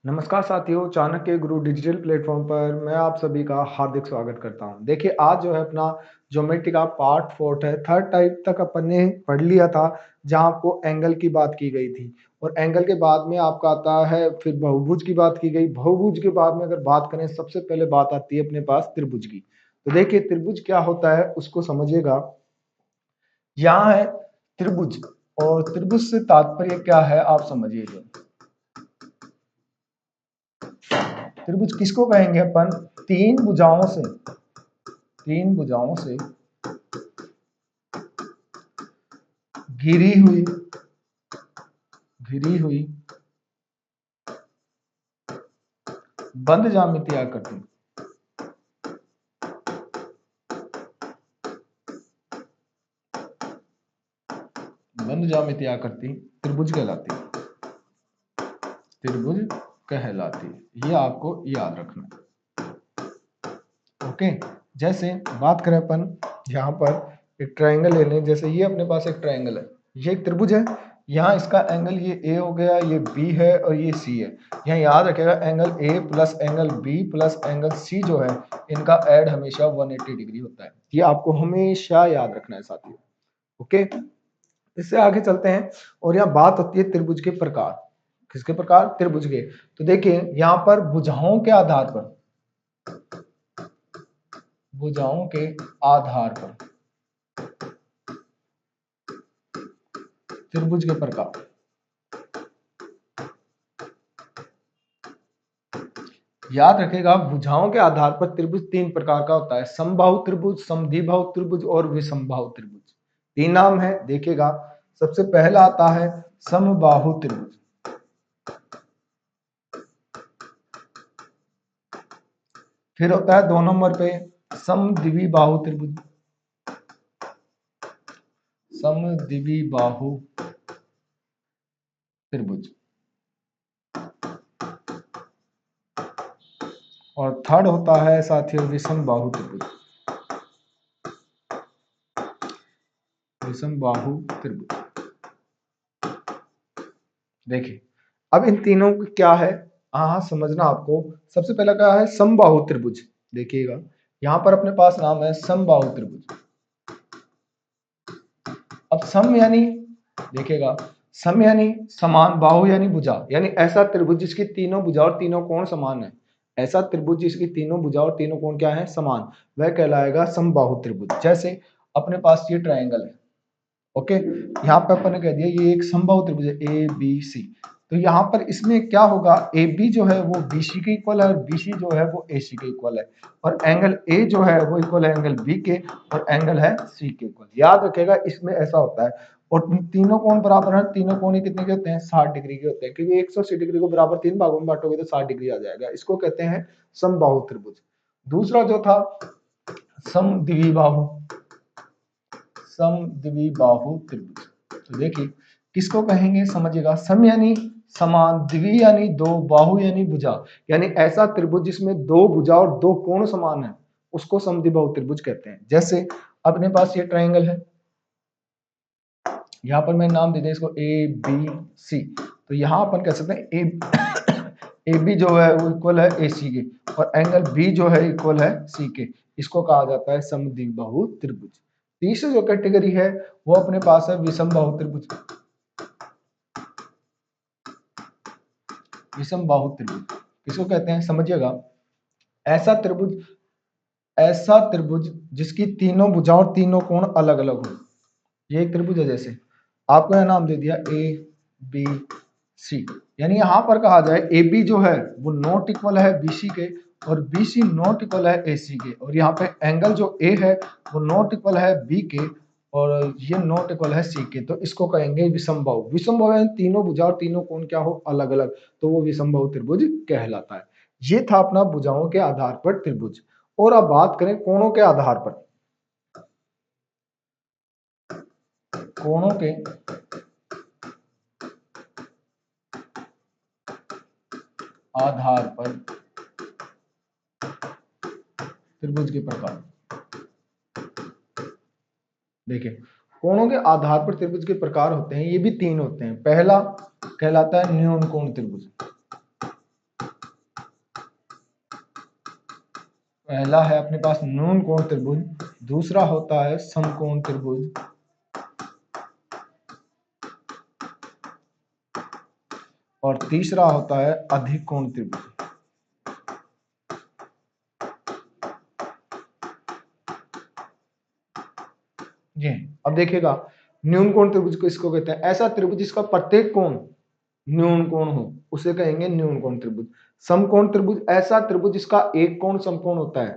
नमस्कार साथियों, चाणक्य गुरु digital platform पर मैं आप सभी का हार्दिक स्वागत करता हूं। देखिए, आज जो है अपना ज्योमेट्री का पार्ट 4 है। थर्ड टाइप तक अपन ने पढ़ लिया था, जहां आपको एंगल की बात की गई थी और एंगल के बाद में आपका आता है फिर बहुभुज की बात की गई। बहुभुज के बाद में अगर बात करें, सबसे पहले बात आती है अपने पास त्रिभुज की। तो देखिए, त्रिभुज क्या होता है उसको समझिएगा। यहाँ है त्रिभुज और त्रिभुज से तात्पर्य क्या है आप समझिएगा। त्रिभुज किसको कहेंगे अपन? तीन भुजाओं से घिरी हुई बंद ज्यामितीय आकृति। बंद ज्यामितीय आकृति त्रिभुज कहलाती है। त्रिभुज कहलाती है, ये आपको याद रखना है। ओके, जैसे बात करें अपन यहाँ पर एक ट्रायंगल ले लें। जैसे ये अपने पास एक ट्रायंगल है, ये एक त्रिभुज है। यहाँ इसका एंगल ये ए हो गया, ये बी है और ये सी है। यहाँ याद रखेगा, angle A plus angle B plus angle C जो है, इनका ऐड हमेशा 180 डिग्री होता है। ये आपको हमेशा याद रखना है साथियों। ओके, इससे आगे चलते हैं और यहाँ बात होती है त्रिभुज के प्रकार। किसके प्रकार? त्रिभुज के। तो देखिए, यहाँ पर भुजाओं के आधार पर त्रिभुज के प्रकार। याद रखेगा, भुजाओं के आधार पर त्रिभुज तीन प्रकार का होता है: समबाहु त्रिभुज, समद्विबाहु त्रिभुज और विषमबाहु त्रिभुज। तीन नाम है, देखिएगा। सबसे पहला आता है समबाहु त्रिभुज। फिर होता है 2 नंबर पे समद्विबाहु त्रिभुज। समद्विबाहु त्रिभुज। और थर्ड होता है साथियों विषमबाहु त्रिभुज। विषमबाहु त्रिभुज। देखिए, अब इन तीनों को क्या है, हाँ समझना आपको। सबसे पहला क्या है? समबाहु त्रिभुज। देखिएगा, यहां पर अपने पास नाम है समबाहु त्रिभुज। अब सम यानी, देखिएगा, सम यानी समान, बाहु यानी भुजा, यानी ऐसा त्रिभुज जिसकी तीनों भुजा और तीनों कोण समान है। ऐसा त्रिभुज जिसकी तीनों भुजा और तीनों कोण क्या है? समान, वह कहलाएगा समबाहु त्रिभुज। जैसे अपने पास ये ट्रायंगल है। ओके, यहाँ पे अपन ने कह दिया ये एक समबाहु त्रिभुज है, ए बी सी। तो यहाँ पर इसमें क्या होगा, ए बी जो है वो बी सी के इक्वल है और बी सी जो है वो ए सी के इक्वल है। और एंगल ए जो है वो इक्वल है एंगल बी के और एंगल है सी के इक्वल। याद रखेगा, इसमें ऐसा होता है। और तीनों कोण बराबर है। तीनों कोण कितने के होते हैं? 60 डिग्री के होते हैं, क्योंकि 180 डिग्री को बराबर तीन भागों में बांटोगे तो 60 डिग्री आ जाएगा। इसको कहते हैं समबाहु त्रिभुज। दूसरा जो था समद्विबाहु त्रिभुज। तो देखिए, किसको कहेंगे समझिएगा। सम यानी समान, द्वि यानी दो, बाहु यानी भुजा, यानी ऐसा त्रिभुज जिसमें दो भुजा और दो कोण समान है, उसको समद्विबाहु त्रिभुज कहते हैं। जैसे अपने पास ये ट्रायंगल है, यहाँ पर मैं नाम दे दें इसको ए बी सी। तो यहाँ अपन कह सकते हैं ए बी जो है वो इक्वल है ए सी के और एंगल बी जो है इक्वल है सी के। इसको कहा जाता है समद्विबाहु त्रिभुज। तीसरी जो कैटेगरी है वो अपने पास है विषमबाहु त्रिभुज। विषमबाहु त्रिभुज किसको कहते हैं समझिएगा। ऐसा त्रिभुज जिसकी तीनों भुजा और तीनों कोण अलग अलग हो। ये एक त्रिभुज है। जैसे आपको यह नाम दे दिया ए बी सी, यानी यहां पर कहा जाए ए बी जो है वो नॉट इक्वल है बी सी के और बी सी नॉट इक्वल है ए सी के। और यहाँ पे एंगल जो ए है वो नॉट इक्वल है बी के और ये नॉट इक्वल है सी के। तो इसको कहेंगे विषमबाहु। विषमबाहु यानी तीनों भुजा और तीनों कोण क्या हो? अलग अलग, तो वो विषमबाहु त्रिभुज कहलाता है। ये था अपना भुजाओं के आधार पर त्रिभुज। और अब बात करें कोणों के आधार पर। कोणों के आधार पर त्रिभुज के प्रकार। देखिए, कोणों के आधार पर त्रिभुज के प्रकार होते हैं, ये भी तीन होते हैं। पहला कहलाता है न्यून कोण त्रिभुज। पहला है अपने पास न्यून कोण त्रिभुज, दूसरा होता है समकोण त्रिभुज, और तीसरा होता है अधिक कोण त्रिभुज। ये अब देखिएगा, न्यून कोण त्रिभुज को इसको कहते हैं ऐसा त्रिभुज जिसका प्रत्येक कोण न्यून कोण हो, उसे कहेंगे न्यून कोण त्रिभुज। समकोण त्रिभुज ऐसा त्रिभुज जिसका एक कोण समकोण होता है,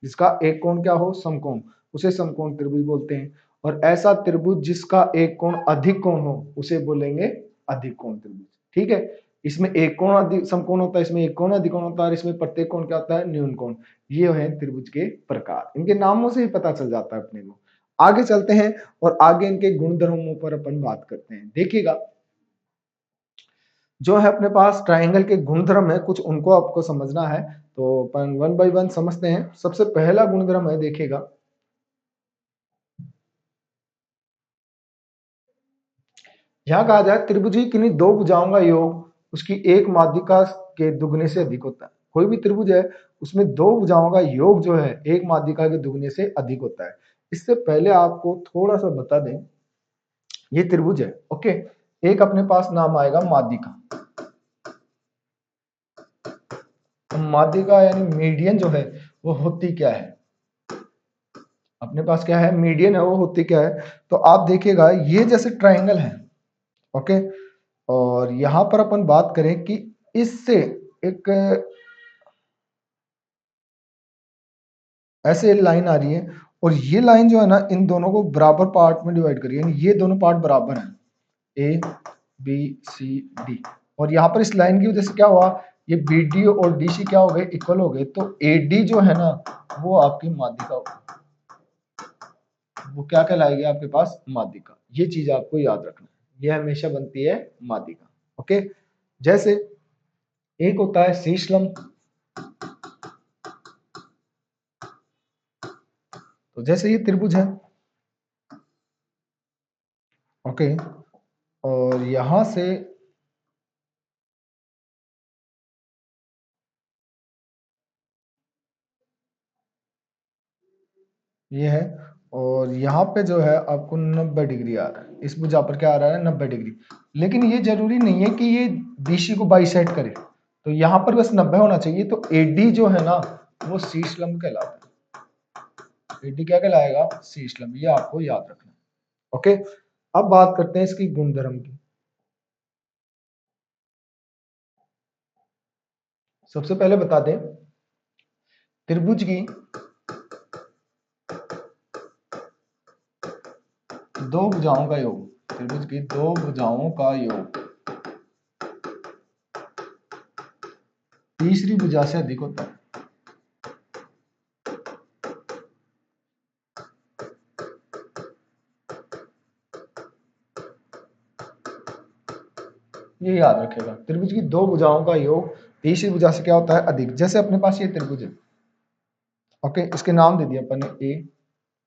जिसका एक कोण क्या हो, समकोण, उसे समकोण त्रिभुज बोलते हैं। और ऐसा त्रिभुज जिसका एक कोण अधिक कोण हो, उसे बोलेंगे अधिक कोण त्रिभुज। ठीक है, इसमें एक कोण अधिक समकोण होता है, इसमें एक कोण अधिक कोण होता है, और इसमें प्रत्येक कोण क्या होता है, न्यून कोण। ये है त्रिभुज के प्रकार, इनके नामों से ही पता चल जाता है अपने को। आगे चलते हैं और आगे इनके गुणधर्मों पर अपन बात करते हैं। देखिएगा, जो है अपने पास ट्रायंगल के गुणधर्म है, कुछ उनको आपको समझना है, तो अपन वन बाय वन समझते हैं। सबसे पहला गुणधर्म है, देखिएगा, यहां कहा जाए त्रिभुज की किन्हीं दो भुजाओं का योग उसकी एक माध्यिका के दुगने से अधिक होता है। कोई भी त्रिभुज है उसमें दो भुजाओं का योग जो है एक माध्यिका के दुगने से अधिक होता है। इससे पहले आपको थोड़ा सा बता दें, ये त्रिभुज है, ओके, एक अपने पास नाम आएगा माध्यिका। माध्यिका यानी मीडियन जो है वो होती क्या है, अपने पास क्या है, मीडियन है, वो होती क्या है। तो आप देखिएगा, ये जैसे ट्रायंगल है, ओके, और यहां पर अपन बात करें कि इससे एक ऐसे लाइन आ रही है, और ये लाइन जो है ना इन दोनों को बराबर पार्ट में डिवाइड करिए, यानी ये दोनों पार्ट बराबर हैं, ए बी सी डी, और यहाँ पर इस लाइन की वजह से क्या हुआ, ये बी डी और डी सी क्या हो गए, इक्वल हो गए। तो ए डी जो है ना वो आपकी माध्यिका होगी, वो क्या कहलाएगी आपके पास, माध्यिका। ये चीज आपको याद रखना है, ये हमेशा बनती है माध्यिका, ओके। जैसे एक होता है शीर्षलंब, तो जैसे ये त्रिभुज है, ओके, और यहां से ये है, और यहाँ पे जो है आपको 90 डिग्री आ रहा है, इस भुजा पर क्या आ रहा है, 90 डिग्री। लेकिन ये जरूरी नहीं है कि ये बीसी को बाइसेक्ट करे, तो यहाँ पर बस 90 होना चाहिए। तो एडी जो है ना वो शीर्षलंब कहलाता है, एडी क्या कहलाएगा, शीर्षलंब, ये आपको याद रखना है, ओके। अब बात करते हैं इसकी गुणधर्म की। सबसे पहले बता दें, त्रिभुज की दो भुजाओं का योग, त्रिभुज की दो भुजाओं का योग तीसरी भुजा से अधिक होता है। ये याद रखेगा, त्रिभुज की दो भुजाओं का योग तीसरी भुजा से क्या होता है, अधिक। जैसे अपने पास ये त्रिभुज है, ओके, इसके नाम दे दिया अपन ने ए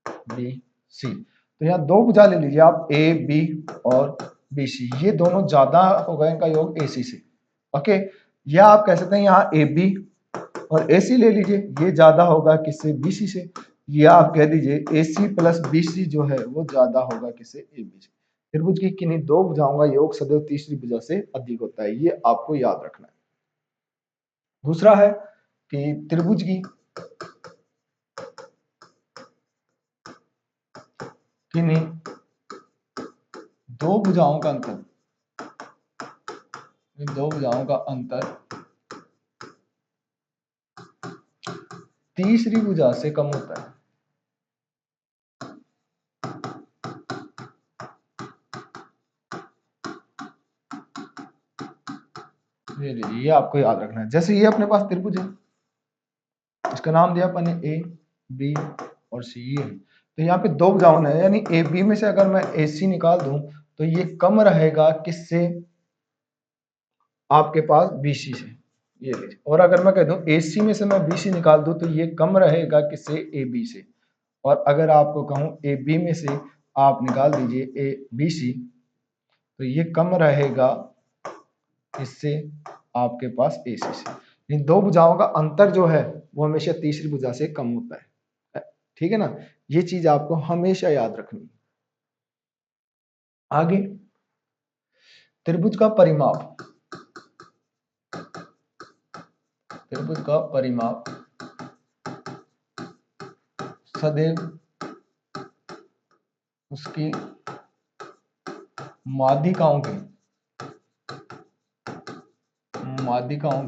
बी सी। तो यहाँ दो भुजा ले लीजिए आप, ए बी और बी सी, ये दोनों ज्यादा होगा इनका योग ए सी से, ओके। या आप कह सकते हैं यहाँ ए बी और ए सी ले लीजिए, ये ज्यादा होगा किससे, बी सी से। या आप कह दीजिए ए सी प्लस बी सी जो है वो ज्यादा होगा किससे, ए बी से। त्रिभुज की किन्हीं दो भुजाओं का योग सदैव तीसरी भुजा से अधिक होता है, ये आपको याद रखना है। दूसरा है कि त्रिभुज की किन्हीं दो भुजाओं का अंतर, दो भुजाओं का अंतर तीसरी भुजा से कम होता है। ये आपको याद रखना है। जैसे ये अपने पास त्रिभुज है, इसका नाम दिया अपन ने ए बी और सी, ये है। तो यहाँ पे दो भुजाओं है, यानी ए बी में से अगर मैं ए सी निकाल दूं तो ये कम रहेगा किससे, आपके पास बी सी से, ये लीजिए। और अगर मैं कह दूं ए सी में से मैं बी सी निकाल दूं तो ये कम रहेगा किससे, ए बी से। और अगर आपको कहूं ए बी में से आप निकाल दीजिए ए बी सी, तो ये कम रहेगा इससे आपके पास ए सी से। इन दो भुजाओं का अंतर जो है वो हमेशा तीसरी भुजा से कम होता है। ठीक है ना, ये चीज आपको हमेशा याद रखनी। आगे त्रिभुज का परिमाप, त्रिभुज का परिमाप सदैव उसकी माध्यिकाओं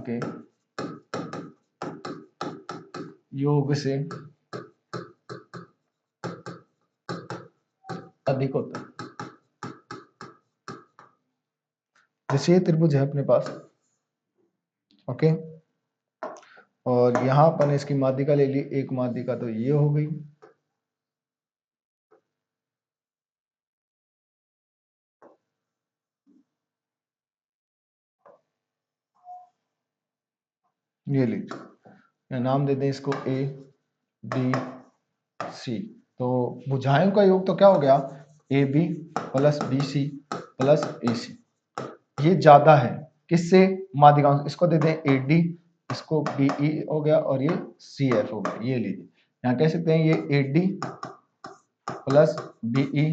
के योग से अधिक होता है। जैसे ये त्रिभुज है अपने पास, ओके, और यहां अपन इसकी माध्यिका ले ली, एक माध्यिका तो ये हो गई, ये लीजिए, नाम दे दें इसको ए बी सी। तो भुजाओं का योग तो क्या हो गया, A B plus B C plus A C. ये ज्यादा है किससे, माध्यिकाओं से। इसको दे दें ए डी, इसको बी ई हो गया और ये सी एफ हो गया। ये लीजिए, यहाँ कह सकते हैं ये A D plus B E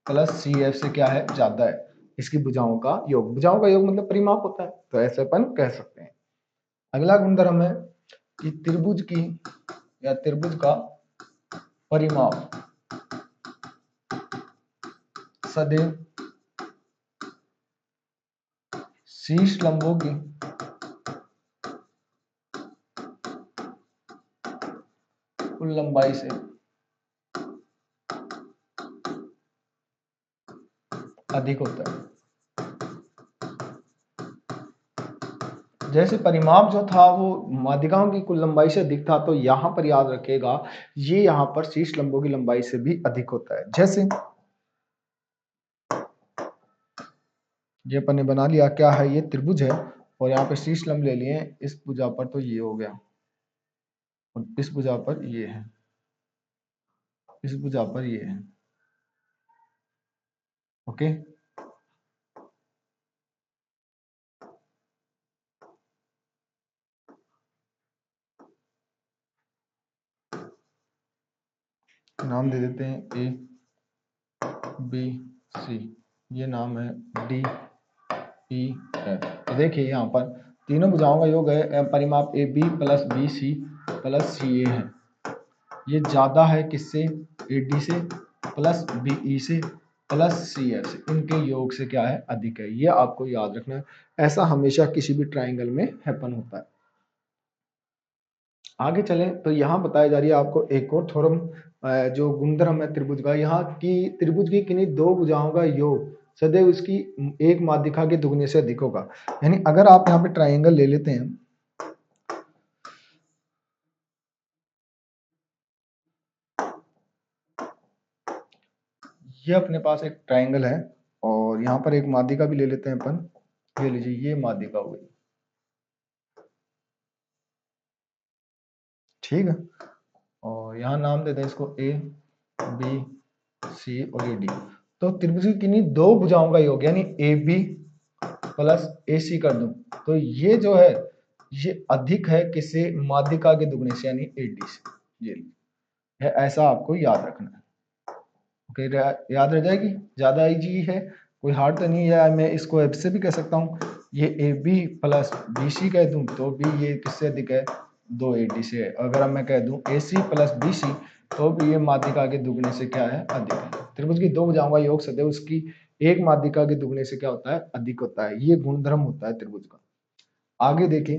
plus C F से क्या है, ज्यादा है। इसकी भुजाओं का योग, भुजाओं का योग मतलब परिमाप होता है, तो ऐसे अपन कह सकते हैं। अगला गुणधर्म है कि त्रिभुज की या त्रिभुज का परिमाप सदैव शीर्ष लंबों की कुल लंबाई से अधिक होता है। जैसे परिमाप जो था वो माध्यिकाओं की कुल लंबाई से अधिक था, तो यहां पर याद रखेगा ये यहां पर शीर्ष लंबों की लंबाई से भी अधिक होता है। जैसे ये अपन ने बना लिया, क्या है, ये त्रिभुज है और यहाँ पे शीर्ष लंब ले लिए, इस भुजा पर तो ये हो गया और इस भुजा पर ये है, इस भुजा पर ये है, ओके। नाम दे देते हैं ए बी सी, ये नाम है डी ई एफ। तो देखिए यहाँ पर तीनों भुजाओं का योग है, परिमाप A B plus B C plus C A है। ये ज्यादा है किससे, ए डी से प्लस बी ई से प्लस सी एफ से, इनके योग से क्या है, अधिक है। ये आपको याद रखना है, ऐसा हमेशा किसी भी ट्राइंगल में हैपन होता है। आगे चलें तो यहाँ बताया जा रही है आपको एक और थ्योरम, जो गुणधर्म है त्रिभुज का, यहाँ की त्रिभुज की किन्हीं दो भुजाओं का योग सदैव उसकी एक माध्यिका के दुगने से अधिक होगा। यानी अगर आप यहाँ पे ट्राइंगल ले लेते हैं, ये अपने पास एक ट्राइंगल है और यहाँ पर एक माध्यिका भी ले लेते हैं अपन, ये लीजिए, ये माध्यिका हो गई, ठीक है। और यहाँ नाम देते हैं इसको ए बी सी और ए डी। तो त्रिभुज की किन्हीं दो भुजाओं का योग यानी ए बी प्लस ए सी कर दूं, तो ये जो है ये अधिक है किससे, माध्यिका के दुगने से यानी ए डी से। ये है, ऐसा आपको याद रखना है, ओके। याद रह जाएगी, ज्यादा इजी है, कोई हार्ड तो नहीं है। मैं इसको एफ से भी कह सकता हूँ, ये A B plus B C कह दूं तो भी ये किससे अधिक है, दो ए डी से। अगर मैं कह दूं ए सी प्लस बी सी तो भी ये माध्यिका के दुगने से क्या है, अधिक है। त्रिभुज की दो भुजाओं का योग सदैव उसकी एक माध्यिका के दुगने से क्या होता है, अधिक होता है। ये गुणधर्म होता है त्रिभुज का। आगे देखें,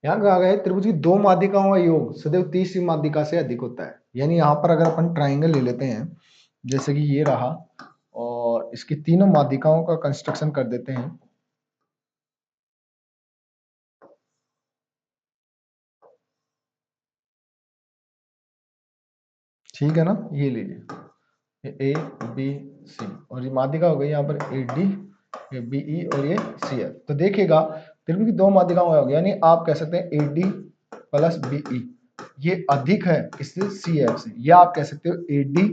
यहाँ कहा गया है त्रिभुज की दो माध्यिकाओं का योग सदैव तीसरी माध्यिका से अधिक होता है। यानी यहाँ पर अगर अपन ट्राइंगल ले लेते हैं, जैसे कि ये रहा, और इसकी तीनों माध्यिकाओं का कंस्ट्रक्शन कर देते हैं, ठीक है ना। ये लीजिए, ए बी सी और ये माध्यिका हो गई यहाँ पर ए डी, ये बी ई और ये सी एफ। तो देखिएगा त्रिभुज की दो माध्यिकाओं का योग यानी आप कह सकते हैं A D plus B E, ये अधिक है किससे, सी एफ से। या आप कह सकते हो A D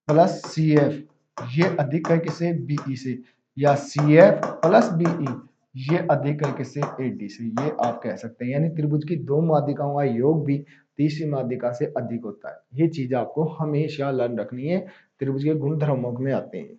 plus C F ये अधिक है किसे, बीई से, या CF प्लस बीई ये अधिक है किसे, AD से। ये आप कह सकते हैं, यानी त्रिभुज की दो माध्यिकाओं का योग भी तीसरी माध्यिका से अधिक होता है। ये चीज आपको हमेशा लर्न रखनी है, त्रिभुज के गुण धर्मों में आते हैं।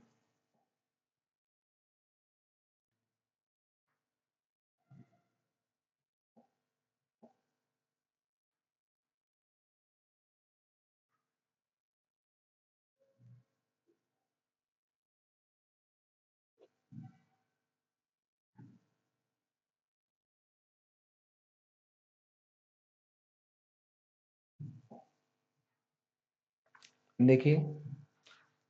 देखिए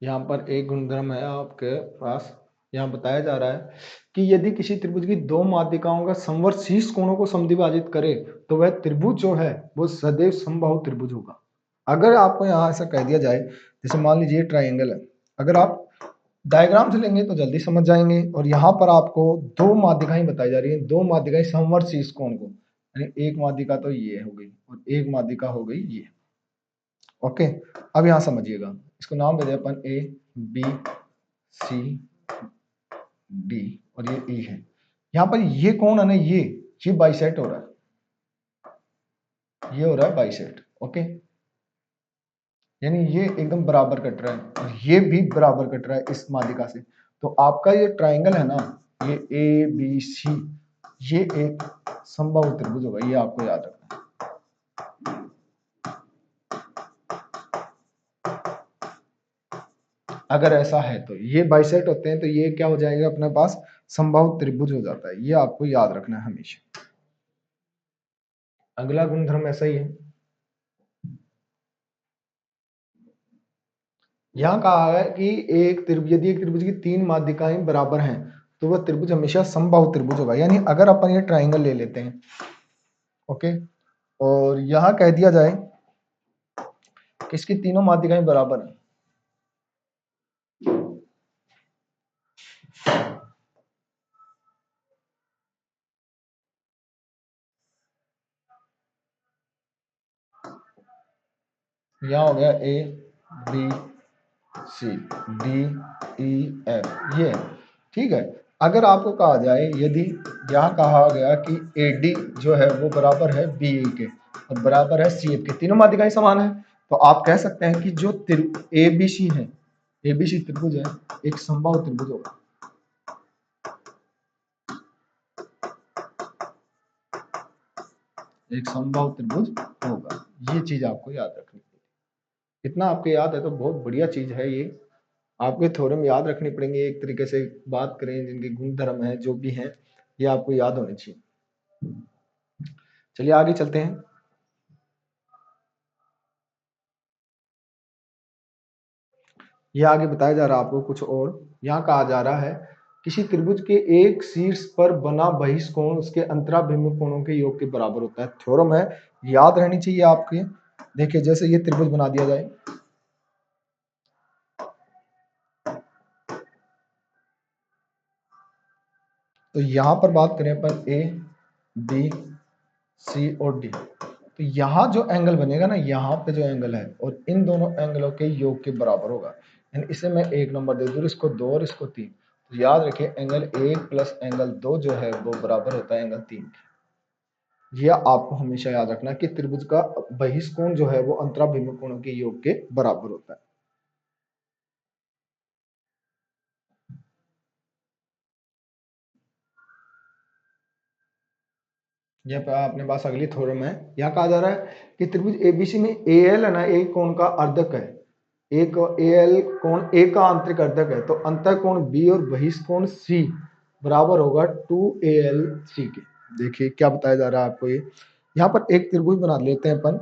यहाँ पर एक गुणधर्म है आपके पास, यहाँ बताया जा रहा है कि यदि किसी त्रिभुज की दो माध्यिकाओं का समवर्त शीर्ष कोणों को समद्विभाजित करे तो वह त्रिभुज जो है वो सदैव समबाहु त्रिभुज होगा। अगर आपको यहाँ ऐसा कह दिया जाए, जैसे मान लीजिए ट्राइंगल है, अगर आप डायग्राम से लेंगे तो जल्दी समझ जाएंगे, और यहाँ पर आपको दो माध्यिकाएं बताई जा रही है, दो माध्यिकाएं समवर्त शीर्ष कोण को, यानी एक माध्यिका तो ये हो गई और एक माध्यिका हो गई ये। ओके, अब यहाँ समझिएगा, इसको नाम दे दें अपन A B C D और ये E है। यहाँ पर ये कौन है ना, ये बाइसेक्ट हो रहा है, ये हो रहा है बाइसेक्ट। ओके, यानी ये एकदम बराबर कट रहा है और ये भी बराबर कट रहा है इस माध्यिका से। तो आपका ये ट्राइंगल है ना, ये ABC, ये एक समबाहु त्रिभुज होगा, ये आपको याद रखना है। अगर ऐसा है तो ये बाइसेक्ट होते हैं, तो ये क्या हो जाएगा अपने पास, समबाहु त्रिभुज हो जाता है। ये आपको याद रखना है हमेशा। अगला गुणधर्म ऐसा ही है, यहाँ कहा है कि यदि एक त्रिभुज की तीन माध्यिकाएं बराबर हैं तो वह त्रिभुज हमेशा समबाहु त्रिभुज होगा। यानी अगर अपन ये ट्राइंगल ले लेते हैं, ओके, और यहाँ कह दिया जाए कि इसकी तीनों माध्यिकाएं बराबर हैं, यहाँ हो गया A B C D E F, ये ठीक है। अगर आपको कहा जाए, यदि यहाँ कहा गया कि AD जो है वो बराबर है BE के और बराबर है CF के, तीनों माध्यिकाएं समान है, तो आप कह सकते हैं कि जो ABC है, ABC त्रिभुज है, एक समबाहु त्रिभुज होगा। एक समबाहु त्रिभुज होगा, ये चीज आपको याद रखनी है। इतना आपको याद है तो बहुत बढ़िया चीज है ये। आपके थ्योरम याद रखनी पड़ेंगे, एक तरीके से बात करें जिनके गुण धर्म है जो भी हैं, ये आपको याद होने चाहिए। चलिए आगे चलते हैं। ये आगे बताया जा रहा है आपको कुछ और, यहाँ कहा जा रहा है किसी त्रिभुज के एक शीर्ष पर बना बहिष्कोण उसके अंतराभिमुख कोणों के योग के बराबर होता है। थ्योरम है, याद रहनी चाहिए आपके। देखिए जैसे ये त्रिभुज बना दिया जाए, तो यहां पर बात करें अपन A B C और D, तो यहाँ जो एंगल बनेगा ना, यहाँ पे जो एंगल है और इन दोनों एंगलों के योग के बराबर होगा। यानी इसे मैं 1 नंबर दे दूँ, इसको 2 और इसको 3। तो याद रखिए एंगल 1 प्लस एंगल 2 जो है वो बराबर होता है एंगल 3। यह आपको हमेशा याद रखना है कि त्रिभुज का बहिष्कोण जो है वो अंतराभिमुख कोणों के योग के बराबर होता है। यहाँ पे अपने पास अगली थ्योरम है, यहाँ कहा जा रहा है कि त्रिभुज ABC में AL है ना, एक कोण का अर्धक है, एक AL कोण A का आंतरिक अर्धक है, तो अंतः कोण B और बहिष्कोण C बराबर होगा 2ALC के। देखिए क्या बताया जा रहा है आपको, ये यहाँ पर एक त्रिभुज बना लेते हैं अपन,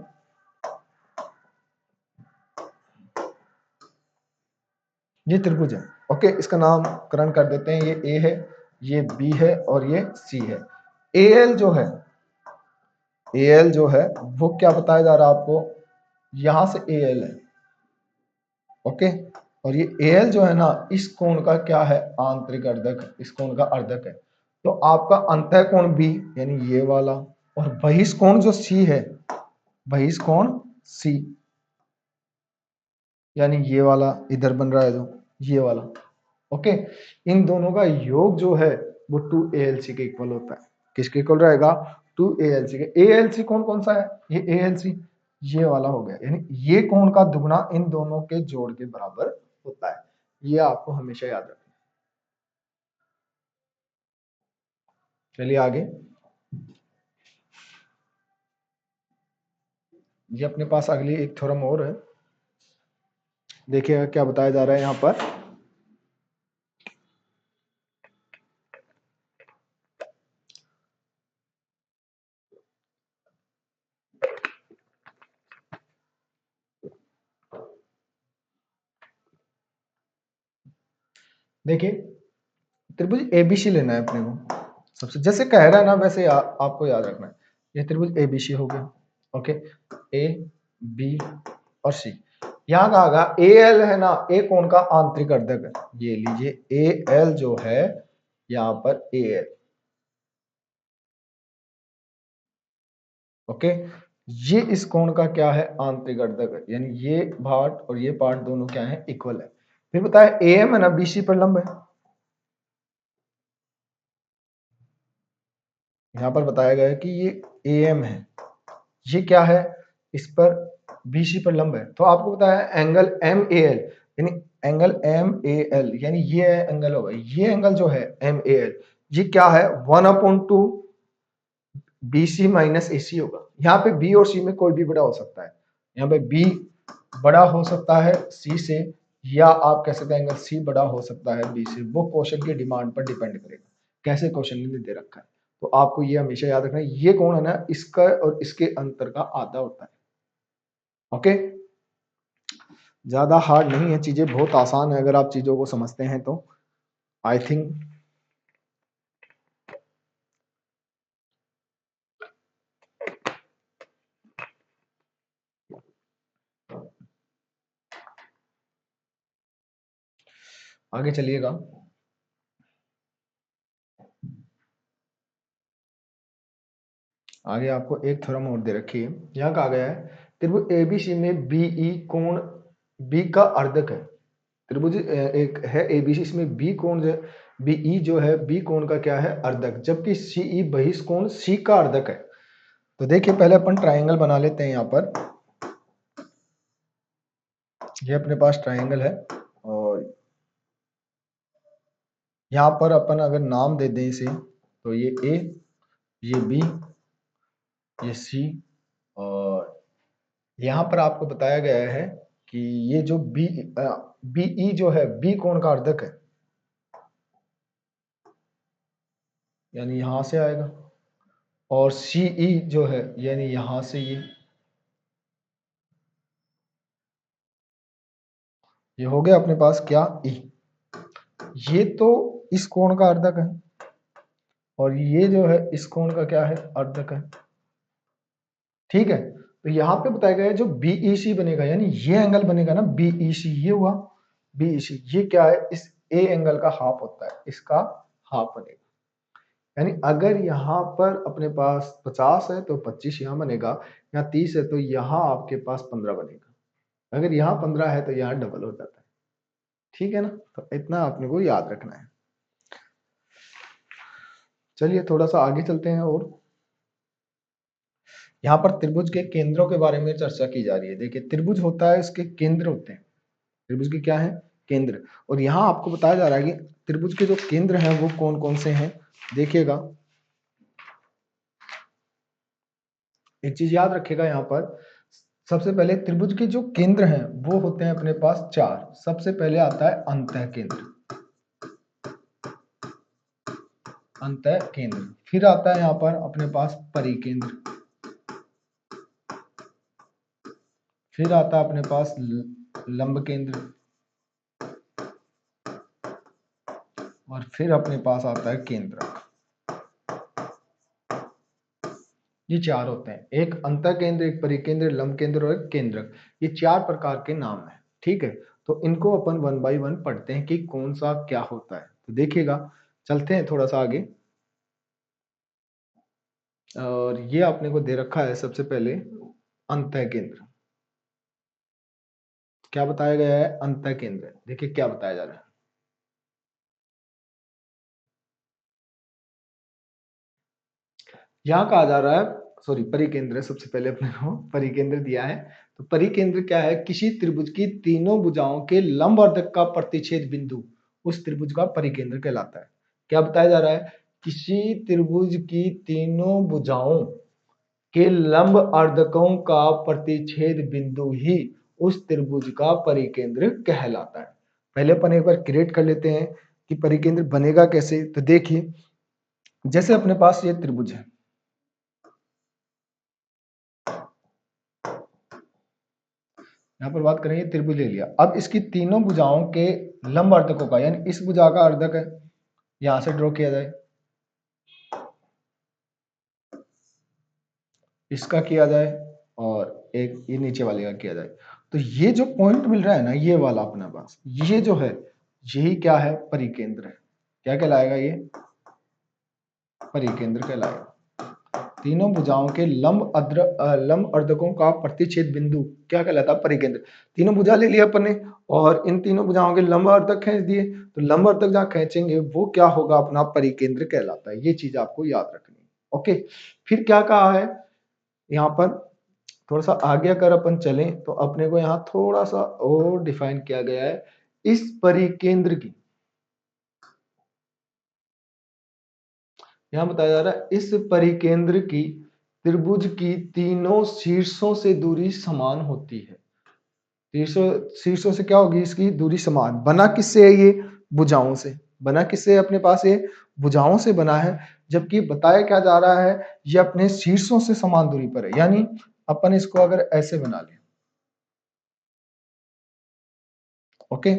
ये त्रिभुज है। ओके, इसका नामकरण कर देते हैं, ये A है, ये B है और ये C है। AL जो है, AL जो है वो क्या बताया जा रहा है आपको, यहां से AL है, ओके, और ये AL जो है ना, इस कोण का क्या है, आंतरिक अर्धक, इस कोण का अर्धक है। तो आपका अंतः कोण B यानी ये वाला, और बहिष्कोण जो C है, बहिष्कोण C यानी ये वाला इधर बन रहा है जो, ये वाला। ओके, इन दोनों का योग जो है वो 2ALC के इक्वल होता है। किसके इक्वल रहेगा? 2ALC के। ALC कौन कौन सा है? ये ALC ये वाला हो गया, यानी ये कोण का दुगना इन दोनों के जोड़ के बराबर होता है। ये आपको हमेशा याद रखना। चलिए आगे, ये अपने पास अगली एक थ्योरम और है। देखिएगा क्या बताया जा रहा है यहाँ पर। देखिए, त्रिभुज एबीसी लेना है अपने को। सबसे जैसे कह रहा है ना वैसे आपको याद रखना है। ये त्रिभुज एबीसी हो गया। ओके, ए बी और सी। यहाँ कहा गया ए एल है ना, ए कोण का आंतरिक अर्धक है। ये लीजिए ए एल जो है यहाँ पर ए एल। ओके, ये इस कोण का क्या है? आंतरिक अर्धक है, यानी ये पार्ट और ये पार्ट दोनों क्या है? इक्वल है। फिर बताया ए एम है ना, बीसी पर लंब है। यहाँ पर बताया गया है कि ये ए एम है, ये क्या है? इस पर बीसी पर लंब है। तो आपको बताया एंगल एम ए एल, यानी एंगल एम ए एल, यानी ये एंगल होगा, ये एंगल जो है एम ए एल, ये क्या है? 1/2 BC माइनस AC होगा। यहाँ पे B और C में कोई भी बड़ा हो सकता है। यहाँ पे B बड़ा हो सकता है C से, या आप कह सकते हैं एंगल C बड़ा हो सकता है B से। वो क्वेश्चन की डिमांड पर डिपेंड करेगा, कैसे क्वेश्चन ने दे रखा है। तो आपको ये हमेशा याद रखना है, ये कोण है ना, इसका और इसके अंतर का आधा होता है। ओके, ज्यादा हार्ड नहीं है, चीजें बहुत आसान है अगर आप चीजों को समझते हैं तो। आई थिंक आगे चलिएगा। आगे आपको एक थ्योरम और दे रखी है। यहाँ कहा गया है त्रिभुज एबीसी में बीई कोण बी का अर्धक है। त्रिभुज एक है एबीसी, इसमें बी कोण जो बीई जो है बी कोण का क्या है? अर्धक, जबकि सीई बहिष कोण सी का अर्धक है। तो देखिए पहले अपन ट्रायंगल बना लेते हैं। यहाँ पर ये अपने पास ट्रायंगल है, और यहाँ पर अपन अगर नाम दे दें इसे, तो ये ए, ये बी, ये सी, और यहाँ पर आपको बताया गया है कि ये जो बीई जो है बी कोण का अर्धक है, यानी यहां से आएगा, और सीई जो है यानी यहां से ये हो गया अपने पास क्या? ई। ये तो इस कोण का अर्धक है, और ये जो है इस कोण का क्या है? अर्धक है। ठीक है, तो यहाँ पे बताया गया है जो बीईसी बनेगा, यानी ये एंगल बनेगा ना बीईसी, ये हुआ बीईसी, ये क्या है? इस ए एंगल का हाफ होता है, इसका हाफ बनेगा। यानी अगर यहाँ पर अपने पास 50 है तो 25 यहाँ बनेगा, यहाँ 30 है तो यहाँ आपके पास 15 बनेगा। अगर यहाँ 15 है तो यहाँ डबल हो जाता है। ठीक है ना, तो इतना अपने को याद रखना है। चलिए थोड़ा सा आगे चलते हैं, और यहाँ पर त्रिभुज के केंद्रों के बारे में चर्चा की जा रही है। देखिए त्रिभुज होता है, उसके केंद्र होते हैं। त्रिभुज के क्या है? केंद्र। और यहाँ आपको बताया जा रहा है कि त्रिभुज के जो केंद्र हैं वो कौन कौन से हैं। देखिएगा, एक चीज याद रखिएगा यहाँ पर, सबसे पहले त्रिभुज के जो केंद्र हैं वो होते हैं अपने पास 4। सबसे पहले आता है अंतः केंद्र, अंतः केंद्र। फिर आता है यहाँ पर अपने पास परिकेंद्र, फिर आता है अपने पास लंब केंद्र, और फिर अपने पास आता है केंद्रक। ये 4 होते हैं, एक अंतः केंद्र, एक परिकेंद्र, लंब केंद्र और एक केंद्रक। ये 4 प्रकार के नाम है। ठीक है, तो इनको अपन 1 बाय 1 पढ़ते हैं कि कौन सा क्या होता है। तो देखिएगा, चलते हैं थोड़ा सा आगे, और ये आपने को दे रखा है सबसे पहले अंतः केंद्र। क्या बताया गया है? अंतः केंद्र। देखिए क्या बताया जा रहा है, यहाँ कहा जा रहा है, सॉरी परिकेंद्र, सबसे पहले अपने को परिकेंद्र दिया है। तो परिकेंद्र क्या है? किसी त्रिभुज की तीनों भुजाओं के लंबवर्धक का प्रतिच्छेद बिंदु उस त्रिभुज का परिकेंद्र कहलाता है। क्या बताया जा रहा है? किसी त्रिभुज की तीनों भुजाओं के लंब अर्धकों का प्रतिच्छेद बिंदु ही उस त्रिभुज का परिकेंद्र कहलाता है। पहले अपन एक बार क्रिएट कर लेते हैं कि परिकेंद्र बनेगा कैसे। तो देखिए, जैसे अपने पास ये त्रिभुज है, यहाँ पर बात करेंगे, त्रिभुज ले लिया। अब इसकी तीनों भुजाओं के लंब अर्धकों का, यानी इस भुजा का अर्धक है, यहां से ड्रॉ किया जाए, इसका किया जाए, और एक ये नीचे वाले का किया जाए। तो ये जो पॉइंट मिल रहा है ना, ये वाला अपने पास, ये जो है, यही क्या है? परिकेंद्र है। क्या कहलाएगा? ये परिकेंद्र कहलाएगा। तीनों भुजाओं के लंब अर्धकों का प्रतिच्छेद बिंदु क्या कहलाता है? परिकेंद्र। तीनों भुजा ले लिया अपन ने, और इन तीनों भुजाओं के लंब अर्धक खींच दिए। तो लंब अर्धक जहां खींचेंगे वो क्या होगा? अपना परिकेंद्र कहलाता है। ये चीज आपको याद रखनी है। ओके, फिर क्या कहा है यहाँ पर? थोड़ा सा आगे अगर अपन चलें तो अपने को यहाँ थोड़ा सा और डिफाइन किया गया है इस परिकेंद्र की। यहाँ बताया जा रहा है इस परिकेंद्र की त्रिभुज की तीनों शीर्षों से दूरी समान होती है। शीर्षों से क्या होगी? इसकी दूरी समान। बना किससे है ये? भुजाओं से। बना किससे? अपने पास ये भुजाओं से बना है। जबकि बताया क्या जा रहा है? ये अपने शीर्षों से समान दूरी पर है। यानी अपन इसको अगर ऐसे बना लें, ओके,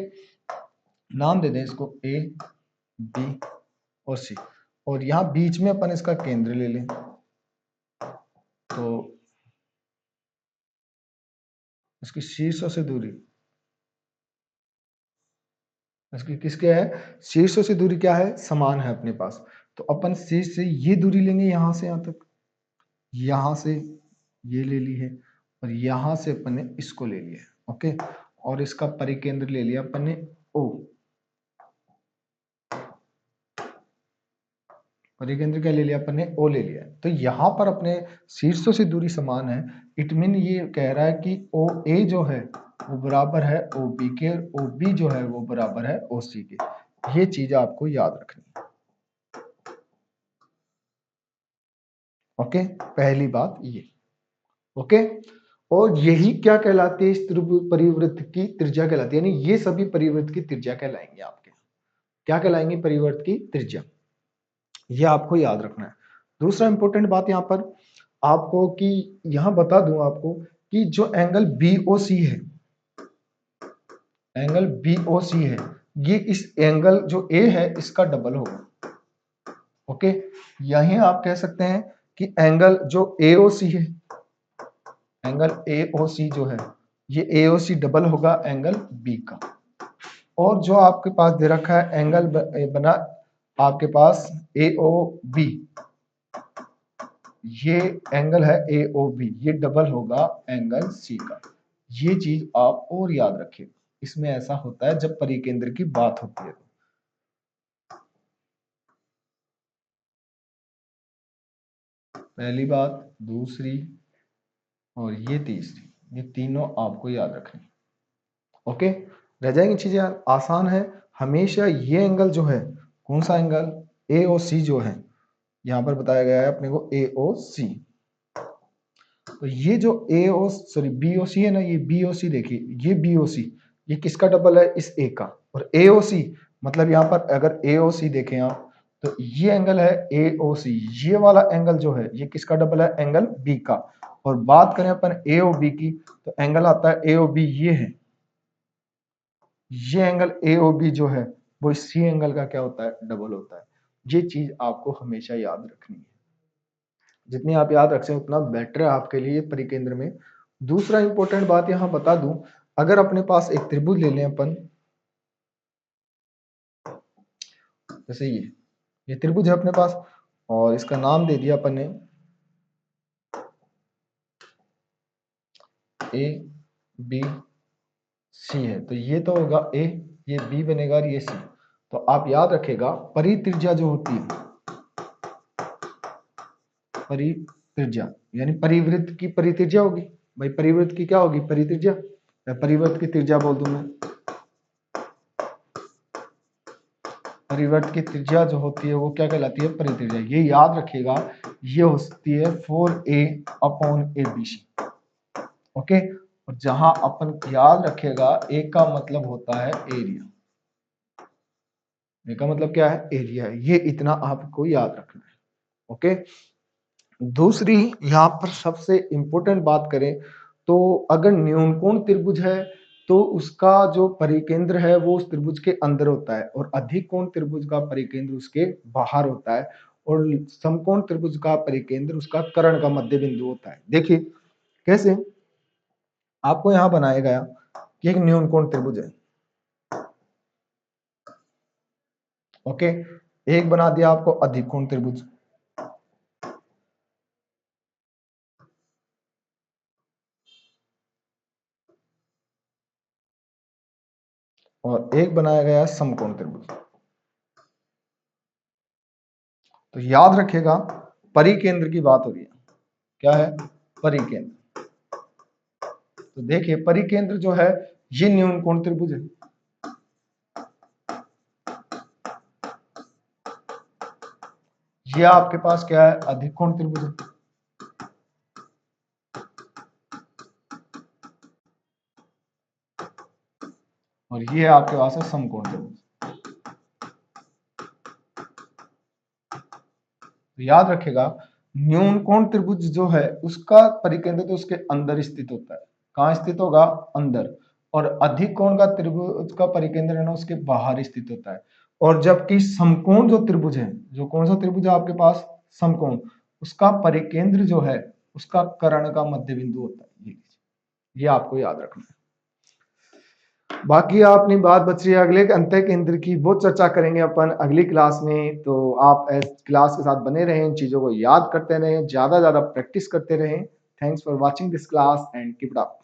नाम दे दें इसको ए, बी और सी, और यहाँ बीच में अपन इसका केंद्र ले लें, तो इसकी शीर्षों से दूरी, इसकी किसके है? शीर्षों से दूरी क्या है? समान है अपने पास। तो अपन शीर्ष से ये दूरी लेंगे, यहां से यहां तक, यहां से ये ले ली है, और यहां से अपन ने इसको ले लिया है। ओके, और इसका परिकेंद्र ले लिया अपन ने ओ। परिकेंद्र क्या ले लिया अपन ने? ओ ले लिया। तो यहां पर अपने शीर्षों से दूरी समान है। इट मीन ये कह रहा है कि ओ ए जो है वो बराबर है ओ बी के, और ओ बी जो है वो बराबर है ओ सी के। ये चीज आपको याद रखनी है। ओके, पहली बात ये। ओके, और यही क्या कहलाती है? इस परिवृत्त की त्रिज्या कहलाती है। यानी ये सभी परिवृत्त की त्रिज्या कहलाएंगे आपके। क्या कहलाएंगे? परिवृत्त की त्रिज्या। ये आपको याद रखना है। दूसरा इंपॉर्टेंट बात यहाँ पर आपको, कि यहां बता दूं आपको कि जो एंगल BOC है, एंगल BOC है, ये इस एंगल जो A है इसका डबल होगा। ओके, यही आप कह सकते हैं कि एंगल जो AOC है, एंगल AOC जो है, ये AOC डबल होगा एंगल B का। और जो आपके पास दे रखा है एंगल बना आपके पास AOB, ये एंगल है AOB, ये डबल होगा एंगल C का। ये चीज आप और याद रखिए। इसमें ऐसा होता है जब परिकेंद्र की बात होती है। पहली बात, दूसरी और ये तीसरी, ये तीनों आपको याद रखनी। ओके, रह जाएंगी चीजें आसान है। हमेशा ये एंगल जो है, कौन सा एंगल? AOC जो है, यहां पर बताया गया है अपने को AOC। तो ये जो BOC है ना, ये BOC देखिए, ये BOC ये किसका डबल है? इस A का। और AOC मतलब यहाँ पर अगर AOC देखें आप, तो ये एंगल है AOC, ये वाला एंगल जो है ये किसका डबल है? एंगल B का। और बात करें अपन AOB की, तो एंगल आता है AOB, ये है, ये एंगल AOB जो है वो C एंगल का क्या होता है? डबल होता है। ये चीज आपको हमेशा याद रखनी है। जितनी आप याद रख सकें उतना बेटर है आपके लिए परिकेंद्र में। दूसरा इंपॉर्टेंट बात यहां बता दूं, अगर अपने पास एक त्रिभुज ले लें अपन, जैसे ये त्रिभुज है अपने पास, और इसका नाम दे दिया अपन ने A B सी है, तो ये तो होगा ए, ये बी बनेगा और ये सी। तो आप याद रखेगा परित्रिज्या जो होती है, परित्रिज्या यानी परिवृत्त की परित्रिज्या होगी। भाई परिवृत्त की क्या होगी? परित्रिज्या। परिवृत्त की त्रिज्या बोल दूं मैं, परिवृत्त की त्रिज्या जो होती है वो क्या कहलाती है? परित्रिज्या। ये याद रखिएगा, ये होती है 4a अपॉन ABC। ओके, और जहां अपन याद रखेगा ए का मतलब होता है एरिया। ए का मतलब क्या है? एरिया है। ये इतना आपको याद रखना है। ओके, दूसरी यहां पर सबसे इंपॉर्टेंट बात करें तो अगर न्यूनकोण त्रिभुज है तो उसका जो परिकेंद्र है वो उस त्रिभुज के अंदर होता है, और अधिक कोण त्रिभुज का परिकेंद्र उसके बाहर होता है, और समकोण त्रिभुज का परिकेंद्र उसका कर्ण का मध्य बिंदु होता है। देखिए कैसे, आपको यहां बनाया गया कि एक न्यूनकोण त्रिभुज है। ओके, एक बना दिया आपको अधिक कोण त्रिभुज, और एक बनाया गया समकोण त्रिभुज। तो याद रखिएगा परिकेंद्र की बात हो रही है। क्या है? परिकेंद्र। तो देखिए परिकेंद्र जो है ये न्यूनकोण त्रिभुज है। ये आपके पास क्या है? अधिक कोण त्रिभुज है। और ये आपके पास है समकोण त्रिभुज। तो याद रखिएगा न्यूनकोण त्रिभुज जो है उसका परिकेंद्र तो उसके अंदर स्थित होता है। कहाँ स्थित होगा? अंदर। और अधिक कोण का त्रिभुज का परिकेंद्र है ना उसके बाहर स्थित होता है। और जबकि समकोण जो त्रिभुज है, जो कौन सा त्रिभुज है आपके पास? समकोण, उसका परिकेंद्र जो है उसका कर्ण का मध्य बिंदु होता है। ये आपको याद रखना है। बाकी अपनी बात बच रही है अगले अंतः केंद्र की, वो चर्चा करेंगे अपन अगली क्लास में। तो आप क्लास के साथ बने रहें, इन चीजों को याद करते रहें, ज्यादा ज्यादा प्रैक्टिस करते रहें। Thanks for watching this class and keep it up.